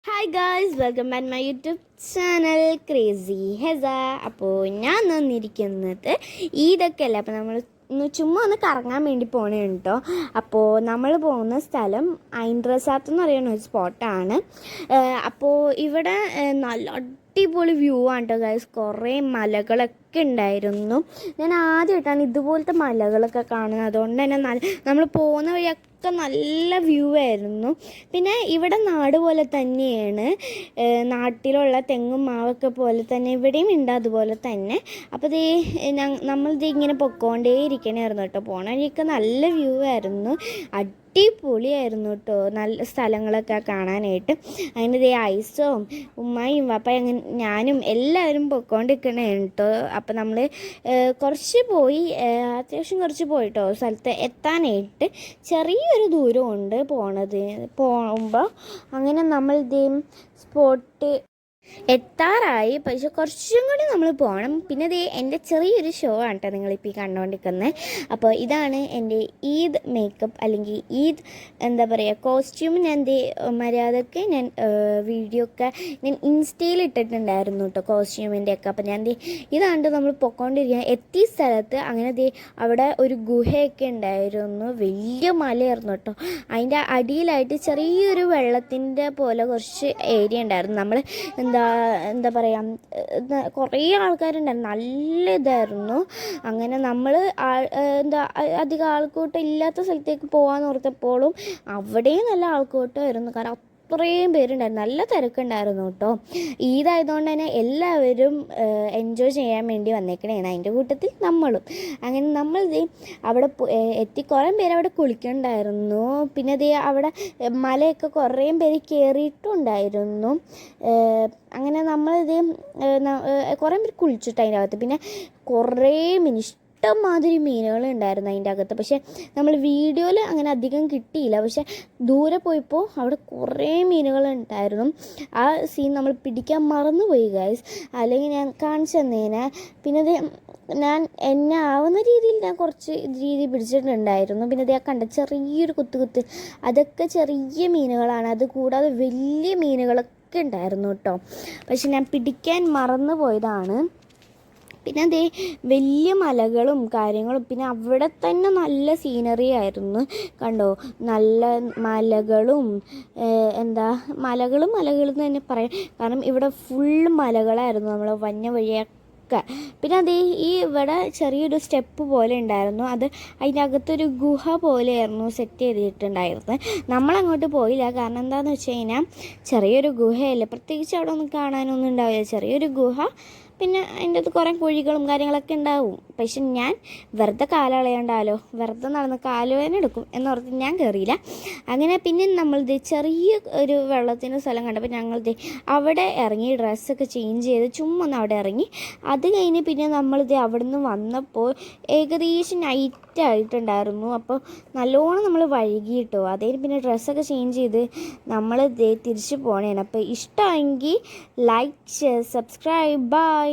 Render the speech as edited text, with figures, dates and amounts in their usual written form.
Hi guys, welcome back my YouTube channel crazy ഹെസ. അപ്പോൾ ഞാൻ വന്നിരിക്കുന്നത് ഈദൊക്കെ അല്ലേ, അപ്പോൾ നമ്മൾ ചുമ്മാ ഒന്ന് കറങ്ങാൻ വേണ്ടി പോകണേ കേട്ടോ. അപ്പോൾ നമ്മൾ പോകുന്ന സ്ഥലം ഐൻ റസാത്ത് എന്ന് പറയുന്ന ഒരു സ്പോട്ടാണ്. അപ്പോൾ ഇവിടെ നല്ല അടിപൊളി വ്യൂ ആണ് കേട്ടോ ഗൈസ്. കുറേ മലകളൊക്കെ ഉണ്ടായിരുന്നു. ഞാൻ ആദ്യമായിട്ടാണ് ഇതുപോലത്തെ മലകളൊക്കെ കാണുന്നത്. അതുകൊണ്ട് തന്നെ നമ്മൾ പോകുന്ന വഴിയൊക്കെ നല്ല വ്യൂ ആയിരുന്നു. പിന്നെ ഇവിടെ നാട് പോലെ തന്നെയാണ്, നാട്ടിലുള്ള തെങ്ങും മാവൊക്കെ പോലെ തന്നെ ഇവിടെയും ഉണ്ട് അതുപോലെ തന്നെ. അപ്പോൾ നമ്മളിത് ഇങ്ങനെ പൊക്കോണ്ടേ ഇരിക്കണമായിരുന്നു കേട്ടോ. പോണ വഴിയൊക്കെ നല്ല വ്യൂ ആയിരുന്നു, അടിപൊളിയായിരുന്നു കേട്ടോ. നല്ല സ്ഥലങ്ങളൊക്കെ കാണാനായിട്ട്. അങ്ങനെ ഐസും ഉമ്മയും വാപ്പയും അങ്ങനെ ഞാനും എല്ലാവരും പൊയ്ക്കൊണ്ടിരിക്കണേ കേട്ടോ. അപ്പോൾ നമ്മൾ കുറച്ച് പോയി, അത്യാവശ്യം കുറച്ച് പോയിട്ടോ. സ്ഥലത്ത് എത്താനായിട്ട് ചെറിയൊരു ദൂരമുണ്ട് പോകുമ്പോൾ. അങ്ങനെ നമ്മൾ സ്പോട്ട് എത്താറായി, പക്ഷെ കുറച്ചും കൂടി നമ്മൾ പോകണം. പിന്നെ എൻ്റെ ചെറിയൊരു ഷോ ആണ് കേട്ടോ നിങ്ങളിപ്പോൾ ഈ കണ്ടുകൊണ്ടിരിക്കുന്നത്. അപ്പോൾ ഇതാണ് എൻ്റെ ഈദ് മേക്കപ്പ് അല്ലെങ്കിൽ ഈദ് എന്താ പറയുക കോസ്റ്റ്യൂം. ഞാൻ മര്യാദക്ക് ഞാൻ വീഡിയോ ഒക്കെ ഞാൻ ഇൻസ്റ്റയിൽ ഇട്ടിട്ടുണ്ടായിരുന്നു കേട്ടോ കോസ്റ്റ്യൂമിൻ്റെ ഒക്കെ. അപ്പോൾ ഞാൻ ഇതാണ്ട് നമ്മൾ പൊയ്ക്കൊണ്ടിരിക്കുക. എത്തിയ സ്ഥലത്ത് അങ്ങനെ അവിടെ ഒരു ഗുഹയൊക്കെ ഉണ്ടായിരുന്നു, വലിയ മലയായിരുന്നു കേട്ടോ. അതിൻ്റെ അടിയിലായിട്ട് ചെറിയൊരു വെള്ളത്തിൻ്റെ പോലെ കുറച്ച് ഏരിയ ഉണ്ടായിരുന്നു. നമ്മൾ എന്താ പറയുക, കുറേ ആൾക്കാരുണ്ടായിരുന്നു, നല്ല ഇതായിരുന്നു. അങ്ങനെ നമ്മൾ അധികം ആൾക്കൂട്ടം ഇല്ലാത്ത സ്ഥലത്തേക്ക് പോകാമെന്ന് ഓർത്തപ്പോഴും അവിടെയും നല്ല ആൾക്കൂട്ടമായിരുന്നു. കാരണം അത്രയും പേരുണ്ടായിരുന്നു, നല്ല തിരക്കുണ്ടായിരുന്നു കേട്ടോ. ഈദായതുകൊണ്ട് തന്നെ എല്ലാവരും എൻജോയ് ചെയ്യാൻ വേണ്ടി വന്നേക്കണേണ്, അതിൻ്റെ കൂട്ടത്തിൽ നമ്മളും. അങ്ങനെ നമ്മൾ അവിടെ എത്തി. കുറേ പേര് അവിടെ കുളിക്കണ്ടായിരുന്നു. പിന്നെ അവിടെ മലയൊക്കെ കുറേ പേര് കയറിയിട്ടുണ്ടായിരുന്നു. അങ്ങനെ നമ്മളിത് കുറേ പേര് കുളിച്ചിട്ട് അതിൻ്റെ അകത്ത്. പിന്നെ കുറേ ഇഷ്ടംമാതിരി മീനുകളുണ്ടായിരുന്നു അതിൻ്റെ അകത്ത്. പക്ഷേ നമ്മൾ വീഡിയോയിൽ അങ്ങനെ അധികം കിട്ടിയില്ല. പക്ഷേ ദൂരെ പോയപ്പോൾ അവിടെ കുറേ മീനുകളുണ്ടായിരുന്നു. ആ സീൻ നമ്മൾ പിടിക്കാൻ മറന്നുപോയി ഗൈസ്, അല്ലെങ്കിൽ ഞാൻ കാണിച്ചു തന്നേനെ. പിന്നെ ഞാൻ എന്നെ ആവുന്ന രീതിയിൽ ഞാൻ കുറച്ച് രീതി പിടിച്ചിട്ടുണ്ടായിരുന്നു. പിന്നെ ആ കണ്ട ചെറിയൊരു കുത്ത് അതൊക്കെ ചെറിയ മീനുകളാണ്. അത് കൂടാതെ വലിയ മീനുകളൊക്കെ ഉണ്ടായിരുന്നു കേട്ടോ. പക്ഷെ ഞാൻ പിടിക്കാൻ മറന്നു പോയതാണ്. പിന്നെ വലിയ മലകളും കാര്യങ്ങളും. പിന്നെ അവിടെ തന്നെ നല്ല സീനറി ആയിരുന്നു കണ്ടോ. നല്ല മലകളും മലകളും തന്നെ പറയാം. കാരണം ഇവിടെ ഫുൾ മലകളായിരുന്നു നമ്മൾ വന്ന വഴിയൊക്കെ. പിന്നെ ഇവിടെ ചെറിയൊരു സ്റ്റെപ്പ് പോലെ ഉണ്ടായിരുന്നു. അതിൻ്റെ അകത്തൊരു ഗുഹ പോലെയായിരുന്നു സെറ്റ് ചെയ്തിട്ടുണ്ടായിരുന്നത്. നമ്മളങ്ങോട്ട് പോയില്ല. കാരണം എന്താണെന്ന് വെച്ച് കഴിഞ്ഞാൽ ചെറിയൊരു ഗുഹയല്ലേ, പ്രത്യേകിച്ച് അവിടെ ഒന്നും കാണാനൊന്നും ഉണ്ടാവില്ല. ചെറിയൊരു ഗുഹ, പിന്നെ അതിൻ്റെ അകത്ത് കുറേ കുഴികളും കാര്യങ്ങളൊക്കെ ഉണ്ടാവും. പക്ഷെ ഞാൻ വെറുതെ കാലളയണ്ടാലോ, വെറുതെ നടന്ന് കാലുവേദന എടുക്കും എന്നോർത്ത് ഞാൻ കയറിയില്ല. അങ്ങനെ പിന്നെ നമ്മൾ ചെറിയ ഒരു വെള്ളത്തിൻ്റെ സ്ഥലം കണ്ടപ്പോൾ ഞങ്ങൾ അവിടെ ഇറങ്ങി ഡ്രസ്സൊക്കെ ചേഞ്ച് ചെയ്ത് ചുമ്മാ ഒന്ന് അവിടെ ഇറങ്ങി. അത് കഴിഞ്ഞ് പിന്നെ നമ്മൾ അവിടെ നിന്ന് വന്നപ്പോൾ ഏകദേശം നൈറ്റ് ആയിട്ടുണ്ടായിരുന്നു. അപ്പോൾ നല്ലോണം നമ്മൾ വൈകിട്ടോ. പിന്നെ ഡ്രസ്സൊക്കെ ചേഞ്ച് ചെയ്ത് നമ്മൾ തിരിച്ച് പോകണേന്. അപ്പോൾ ഇഷ്ടമെങ്കിൽ ലൈക്ക്, ഷെയർ, സബ്സ്ക്രൈബ്. ബൈ.